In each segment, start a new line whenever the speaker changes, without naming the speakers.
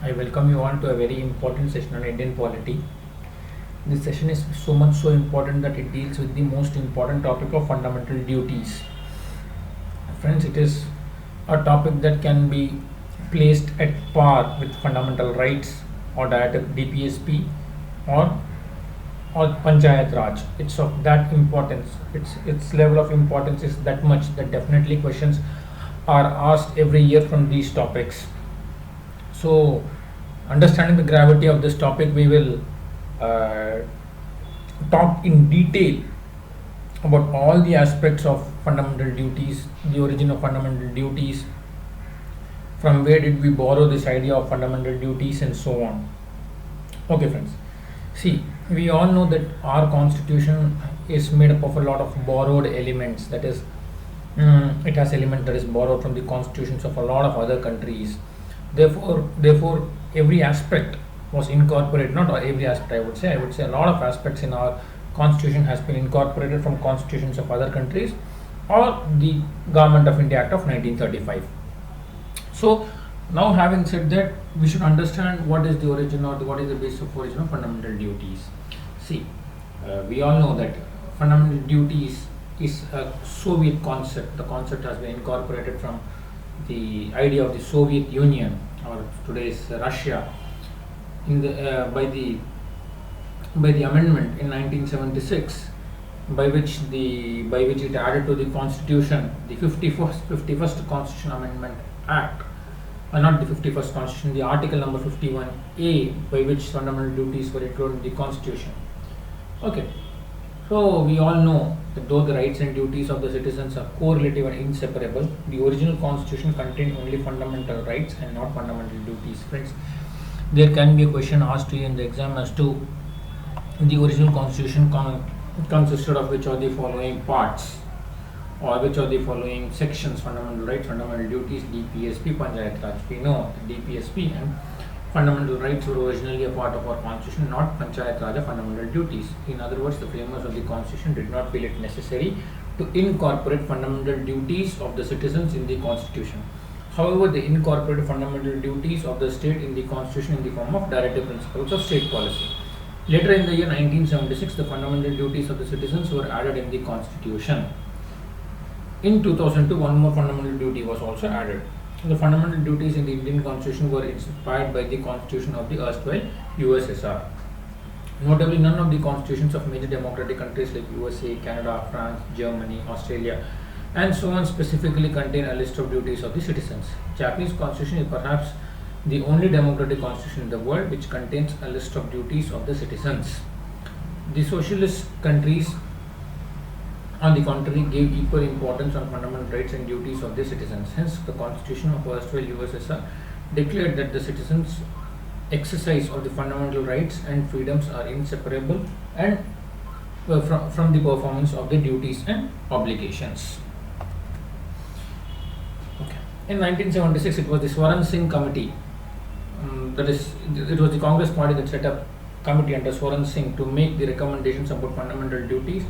I welcome you all to a very important session on Indian polity. This session is so much so important that it deals with the most important topic of fundamental duties. Friends, it is a topic that can be placed at par with fundamental rights or DPSP or Panchayat Raj. It's of that importance. Its level of importance is that much that definitely questions are asked every year from these topics. So, understanding the gravity of this topic, we will uh, talk in detail about all the aspects of fundamental duties, the origin of fundamental duties, from where did we borrow this idea of fundamental duties, and so on. Okay, friends. See, we all know that our constitution is made up of a lot of borrowed elements. That is, it has elements that is borrowed from the constitutions of a lot of other countries. Therefore, every aspect was incorporated. Not every aspect, I would say a lot of aspects in our constitution has been incorporated from constitutions of other countries or the Government of India Act of 1935. So, now having said that, we should understand what is the origin or what is the basis of origin of fundamental duties. See, we all know that fundamental duties is a Soviet concept. The concept has been incorporated from the idea of the Soviet Union or today's Russia in the by the amendment in 1976, by which it added to the constitution the 51st Constitution Amendment Act, not the 51st Constitution, the article number 51A, by which fundamental duties were included in the constitution. Okay, so we all know that though the rights and duties of the citizens are correlative and inseparable, the original constitution contained only fundamental rights and not fundamental duties. Friends, there can be a question asked to you in the exam as to the original constitution consisted of which of the following parts or which of the following sections: fundamental rights, fundamental duties, DPSP, Panchayat Raj. We know DPSP and fundamental rights were originally a part of our constitution, not Panchayat Raj or fundamental duties. In other words, the framers of the constitution did not feel it necessary to incorporate fundamental duties of the citizens in the constitution. However, they incorporated fundamental duties of the state in the constitution in the form of directive principles of state policy. Later in the year 1976, the fundamental duties of the citizens were added in the constitution. In 2002, one more fundamental duty was also added. The fundamental duties in the Indian constitution were inspired by the constitution of the erstwhile USSR. Notably, none of the constitutions of major democratic countries like USA, Canada, France, Germany, Australia, and so on specifically contain a list of duties of the citizens. Japanese constitution is perhaps the only democratic constitution in the world which contains a list of duties of the citizens. The socialist countries, on the contrary, gave equal importance on fundamental rights and duties of their citizens. Hence, the constitution of erstwhile USSR declared that the citizens' exercise of the fundamental rights and freedoms are inseparable and from the performance of the duties and obligations. Okay. In 1976, it was the Swaran Singh Committee. It was the Congress Party that set up committee under Swaran Singh to make the recommendations about fundamental duties,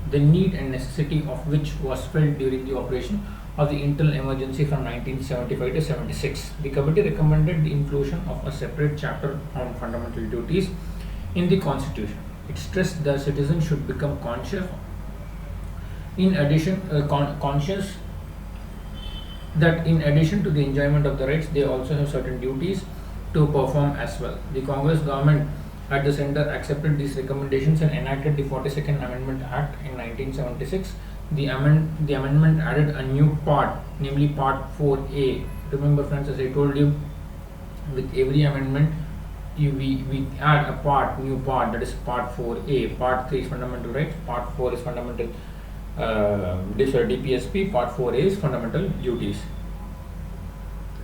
the need and necessity of which was felt during the operation of the internal emergency from 1975 to 76. The committee recommended the inclusion of a separate chapter on fundamental duties in the constitution. It stressed that citizens should become conscious that in addition to the enjoyment of the rights, they also have certain duties to perform as well. The Congress government at the center accepted these recommendations and enacted the 42nd Amendment Act in 1976. The amendment added a new part, namely Part 4A. Remember, friends, as I told you, with every amendment, we add a new part, that is Part 4A. Part 3 is fundamental rights, Part 4 is fundamental DPSP, Part 4A is fundamental duties.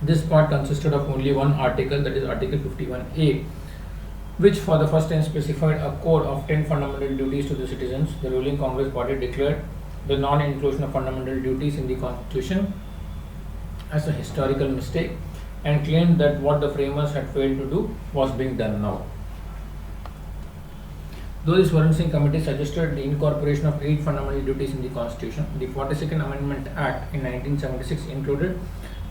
This part consisted of only one article, that is Article 51A, which for the first time specified a code of 10 fundamental duties to the citizens. The ruling Congress party declared the non-inclusion of fundamental duties in the constitution as a historical mistake and claimed that what the framers had failed to do was being done now. Though the Swaran Singh Committee suggested the incorporation of 8 fundamental duties in the constitution, the 42nd Amendment Act in 1976 included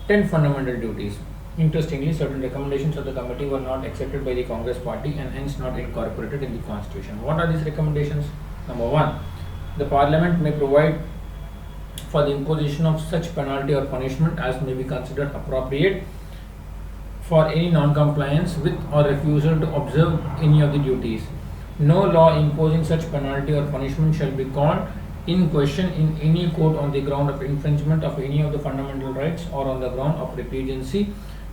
10 fundamental duties. Interestingly, certain recommendations of the committee were not accepted by the Congress party and hence not incorporated in the constitution. What are these recommendations? Number one, the parliament may provide for the imposition of such penalty or punishment as may be considered appropriate for any non-compliance with or refusal to observe any of the duties. No law imposing such penalty or punishment shall be called in question in any court on the ground of infringement of any of the fundamental rights or on the ground of repugnancy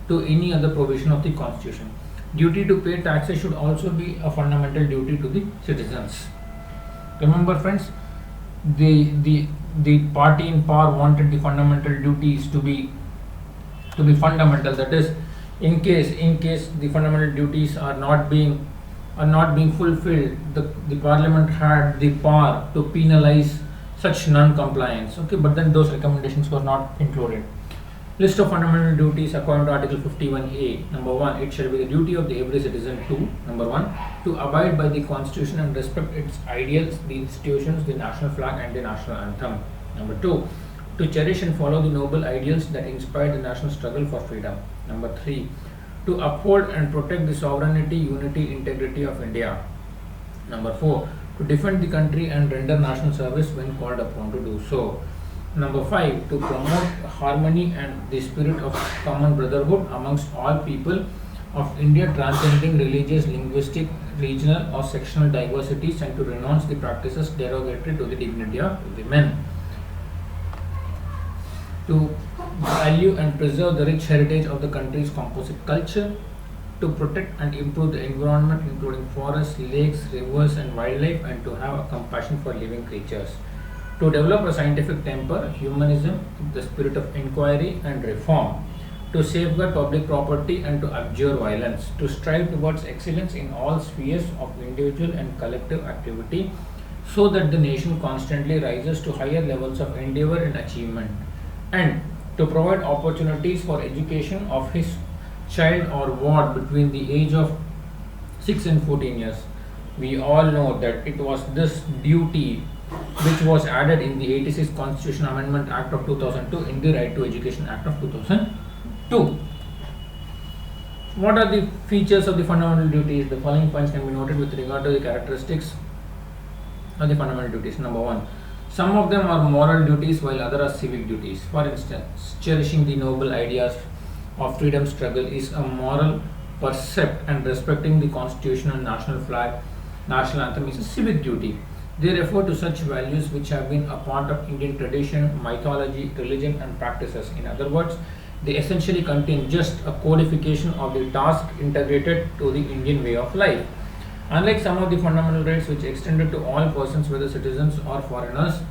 to any other provision of the constitution. Duty to pay taxes should also be a fundamental duty to the citizens. Remember friends, the party in power wanted the fundamental duties to be fundamental. That is, in case the fundamental duties are not being fulfilled, the parliament had the power to penalize such non-compliance. Okay, but then those recommendations were not included. List of fundamental duties according to Article 51A. Number 1, it shall be the duty of every citizen to, number 1, to abide by the constitution and respect its ideals, the institutions, the national flag and the national anthem. Number 2, to cherish and follow the noble ideals that inspired the national struggle for freedom. Number 3, to uphold and protect the sovereignty, unity, integrity of India. Number 4, to defend the country and render national service when called upon to do so. Number 5, to promote harmony and the spirit of common brotherhood amongst all people of India, transcending religious, linguistic, regional or sectional diversities, and to renounce the practices derogatory to the dignity of women. To value and preserve the rich heritage of the country's composite culture, to protect and improve the environment including forests, lakes, rivers and wildlife, and to have a compassion for living creatures, to develop a scientific temper, humanism, the spirit of inquiry and reform, to safeguard public property and to abjure violence, to strive towards excellence in all spheres of individual and collective activity so that the nation constantly rises to higher levels of endeavor and achievement, and to provide opportunities for education of his child or ward between the age of 6 and 14 years. We all know that it was this duty which was added in the 86 Constitution Amendment Act of 2002 in the Right to Education Act of 2002. What are the features of the fundamental duties? The following points can be noted with regard to the characteristics of the fundamental duties. Number 1, some of them are moral duties while others are civic duties. For instance, cherishing the noble ideas of freedom struggle is a moral percept, and respecting the constitution and national flag, national anthem is a civic duty. They refer to such values which have been a part of Indian tradition, mythology, religion and practices. In other words, they essentially contain just a codification of the task integrated to the Indian way of life. Unlike some of the fundamental rights which extended to all persons, whether citizens or foreigners,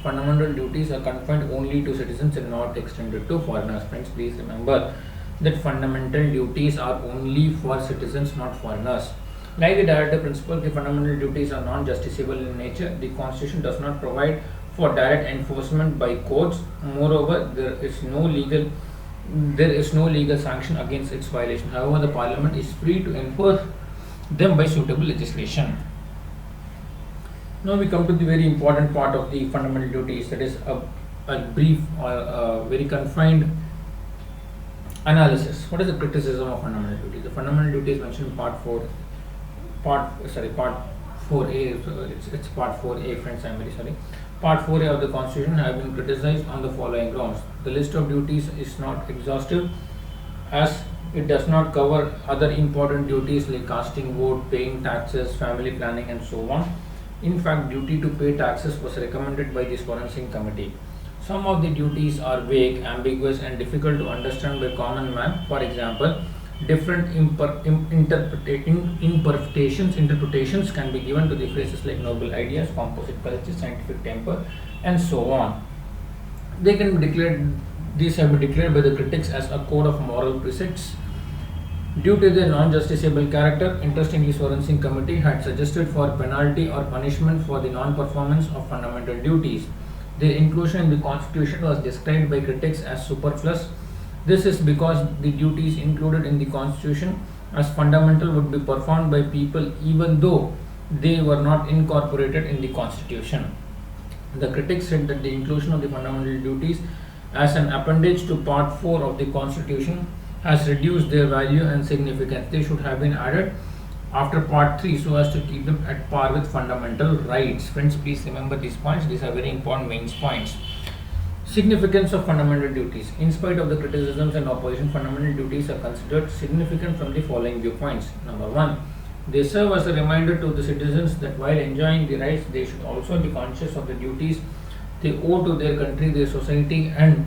fundamental duties are confined only to citizens and not extended to foreigners. Friends, please remember that fundamental duties are only for citizens, not foreigners. Like the directive principle, the fundamental duties are non-justiciable in nature. The Constitution does not provide for direct enforcement by courts. Moreover, there is no legal sanction against its violation. However, the Parliament is free to enforce them by suitable legislation. Now we come to the very important part of the fundamental duties, that is a brief or a very confined analysis. What is the criticism of fundamental duties? The fundamental duties mentioned in part 4A. It's part 4A, friends. I'm very sorry. Part 4A of the Constitution have been criticized on the following grounds. The list of duties is not exhaustive, as it does not cover other important duties like casting vote, paying taxes, family planning, and so on. In fact, duty to pay taxes was recommended by the Swaran Singh Committee. Some of the duties are vague, ambiguous, and difficult to understand by common man. For example, different interpretations can be given to the phrases like noble ideas, composite culture, scientific temper, and so on. These have been declared by the critics as a code of moral precepts. Due to their non-justiciable character, interestingly, Swaran Singh Committee had suggested for penalty or punishment for the non-performance of fundamental duties. Their inclusion in the Constitution was described by critics as superfluous. This is because the duties included in the Constitution as fundamental would be performed by people even though they were not incorporated in the Constitution. The critics said that the inclusion of the fundamental duties as an appendage to Part 4 of the Constitution has reduced their value and significance. They should have been added after part 3 so as to keep them at par with fundamental rights. Friends, please remember these points. These are very important main points. Significance of fundamental duties. In spite of the criticisms and opposition, fundamental duties are considered significant from the following viewpoints. Number 1, they serve as a reminder to the citizens that while enjoying the rights, they should also be conscious of the duties they owe to their country, their society, and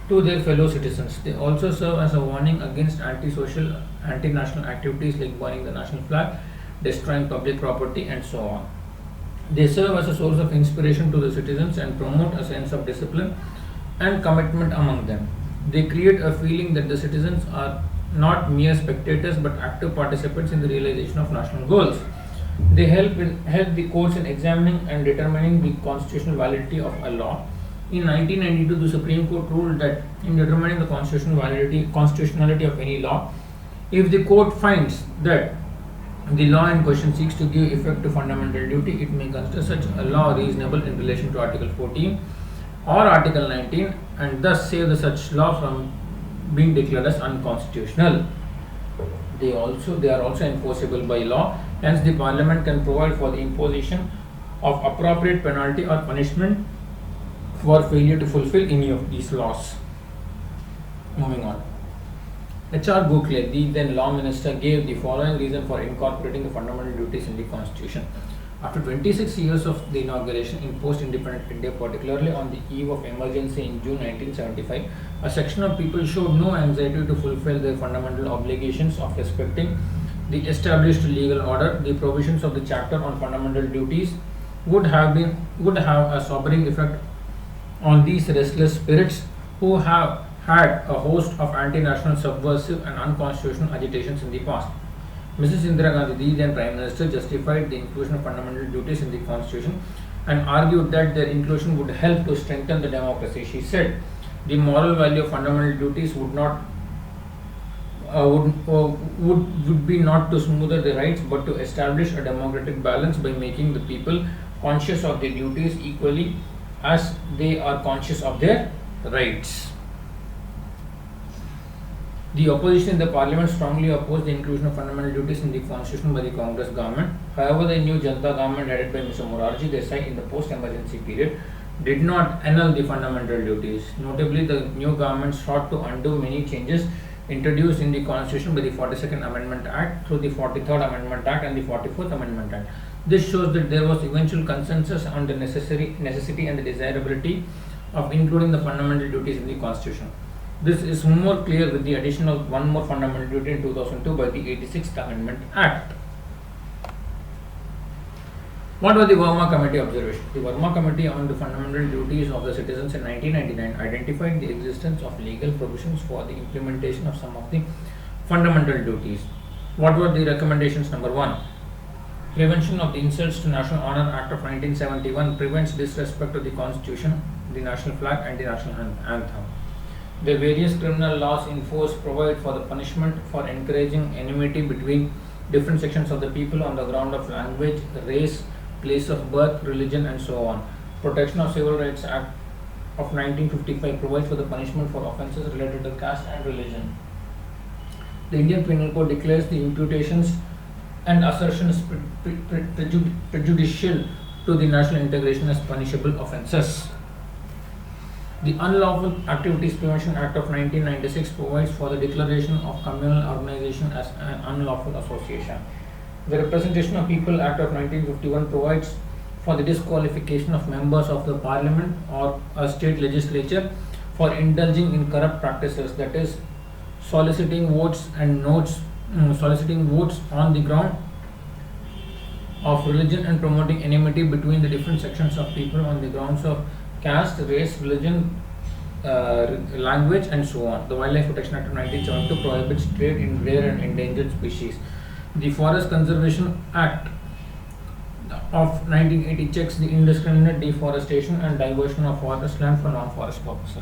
to their fellow citizens. They also serve as a warning against anti-social, anti-national activities like burning the national flag, destroying public property, and so on. They serve as a source of inspiration to the citizens and promote a sense of discipline and commitment among them. They create a feeling that the citizens are not mere spectators but active participants in the realization of national goals. They help the courts in examining and determining the constitutional validity of a law. In 1992, the Supreme Court ruled that in determining the constitutionality of any law, if the court finds that the law in question seeks to give effect to fundamental duty, it may consider such a law reasonable in relation to Article 14 or Article 19 and thus save the such law from being declared as unconstitutional. They are also enforceable by law, hence the Parliament can provide for the imposition of appropriate penalty or punishment for failure to fulfill any of these laws. Moving on. H.R. Gokhale, the then Law Minister, gave the following reason for incorporating the fundamental duties in the Constitution. After 26 years of the inauguration in post-independent India, particularly on the eve of emergency in June 1975, a section of people showed no anxiety to fulfill their fundamental obligations of respecting the established legal order. The provisions of the chapter on fundamental duties would have a sobering effect on these restless spirits who have had a host of anti-national, subversive and unconstitutional agitations in the past. Mrs. Indira Gandhi, the then Prime Minister, justified the inclusion of fundamental duties in the Constitution and argued that their inclusion would help to strengthen the democracy. She said, the moral value of fundamental duties would be not to smoother the rights but to establish a democratic balance by making the people conscious of their duties equally as they are conscious of their rights. The opposition in the Parliament strongly opposed the inclusion of fundamental duties in the Constitution by the Congress government. However, the new Janata government headed by Mr. Morarji Desai in the post-emergency period did not annul the fundamental duties. Notably, the new government sought to undo many changes introduced in the Constitution by the 42nd Amendment Act through the 43rd Amendment Act and the 44th Amendment Act. This shows that there was eventual consensus on the necessity and the desirability of including the fundamental duties in the Constitution. This is more clear with the addition of one more fundamental duty in 2002 by the 86th Amendment Act. What was the Verma Committee observation? The Verma Committee on the Fundamental Duties of the Citizens in 1999 identified the existence of legal provisions for the implementation of some of the fundamental duties. What were the recommendations? Number 1. Prevention of the Insults to National Honor Act of 1971 prevents disrespect to the Constitution, the national flag and the national anthem. The various criminal laws in force provide for the punishment for encouraging enmity between different sections of the people on the ground of language, race, place of birth, religion and so on. Protection of Civil Rights Act of 1955 provides for the punishment for offences related to caste and religion. The Indian Penal Code declares the imputations and assertions prejudicial to the national integration as punishable offences. The Unlawful Activities Prevention Act of 1996 provides for the declaration of communal organization as an unlawful association. The Representation of People Act of 1951 provides for the disqualification of members of the Parliament or a state legislature for indulging in corrupt practices, that is, soliciting votes on the ground of religion and promoting enmity between the different sections of people on the grounds of caste, race, religion, language and so on. The Wildlife Protection Act of 1972 prohibits trade in rare and endangered species. The Forest Conservation Act of 1980 checks the indiscriminate deforestation and diversion of forest land for non-forest purposes.